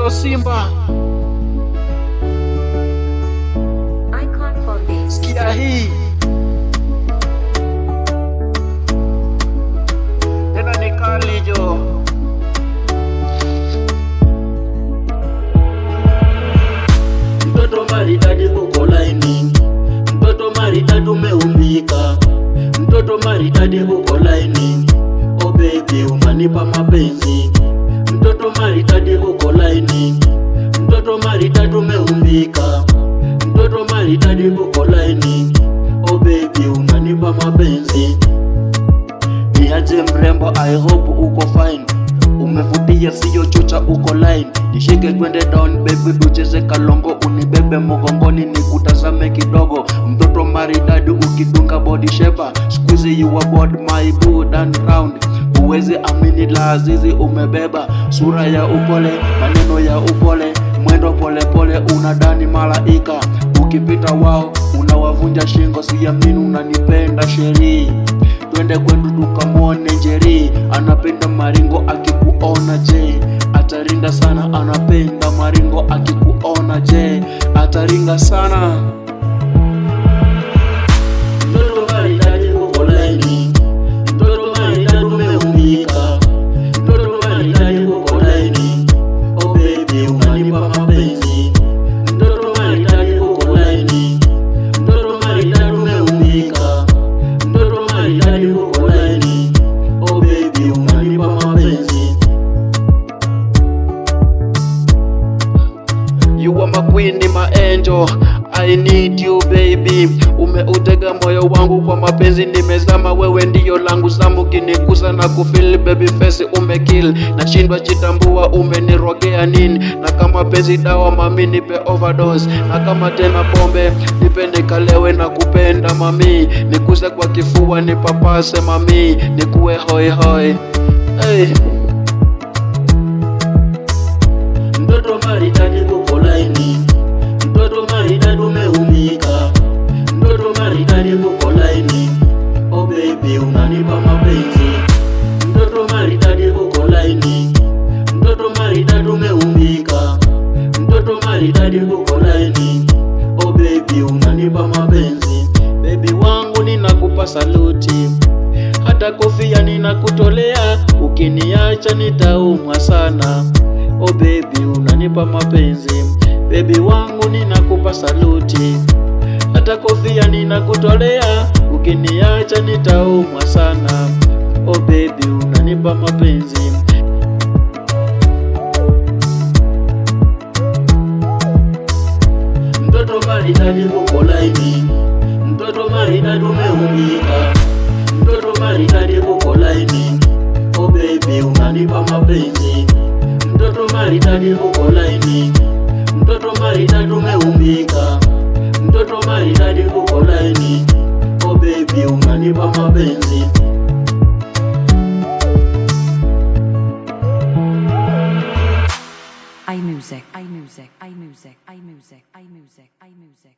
Yo Simba, sikia hii tena ni kali jo. Mtoto maridadi uko laini, mtoto maridadi umeumbika, mtoto maridadi uko laini, oh baby unanipa mapenzi. Mtoto maridadi uko laini, mtoto maridadi umeumbika, mtoto maridadi uko laini, oh baby unanipa mapenzi. Niaje mrembo, I hope uko fine, umevutia siyo chocha, uko line. Nishike twende down baby, tucheze kalongo, unibebe mgongoni nikutazame kidogo. Mtoto maridadi ukidunga body shaper, squeeze you about my boo and round. Uwezi amini la azizi umebeba, sura ya upole, maneno ya upole, mwendo pole pole, unadani malaika. Ukipita wao unawavunja shingo, siamini unanipenda sheri. Twende kwetu tukamwone Njeri, anapenda maringo akikuona je, ataringa sana. Anapenda maringo akikuona je, ataringa sana. Mtoto maridadi uko laini, mtoto maridadi umeumbika, mtoto maridadi uko laini, oh baby unanipa mapenzi. Mtoto maridadi uko laini, mtoto maridadi umeumbika, mtoto maridadi uko laini, oh baby unanipa mapenzi. You are my queen, my angel, I need you baby. Umeutega moyo wangu kwa mapenzi, nimezama, wewe ndiyo langu zamu. Kinigusa na kufeel baby face umekill, nashindwa jitambua umenirogea nini. Na kama penzi dawa mami nipe overdose, na kama tena pombe nipe nikalewe. Na kupenda mami, nikuse kwa kifua nipapase mami, nikuwe hoi hoi hey. Mtoto maridadi uko laini, mtoto maridadi umeumbika, mtoto maridadi uko laini, oh baby unanipa mapenzi. Mtoto maridadi uko laini, mtoto maridadi umeumbika, mtoto maridadi uko laini, oh baby unanipa mapenzi. Baby wangu ninakupa saluti, hata kofia ninakutolea, ukiniacha nitaumwa sana. Oh baby unanipa mapenzi, baby wangu ninakupa saluti, hata kofia ninakutolea, ukiniacha nitaumwa sana. Oh baby unanipa mapenzi. Mtoto maridadi uko laini, mtoto maridadi umeumbika, mtoto maridadi uko laini, oh baby unanipa mapenzi. Mtoto maridadi uko laini, mtoto maridadi umeumbika, mtoto maridadi uko laini, oh baby unanipa mapenzi. iMusic, iMusic, iMusic, iMusic, iMusic, iMusic, iMusic.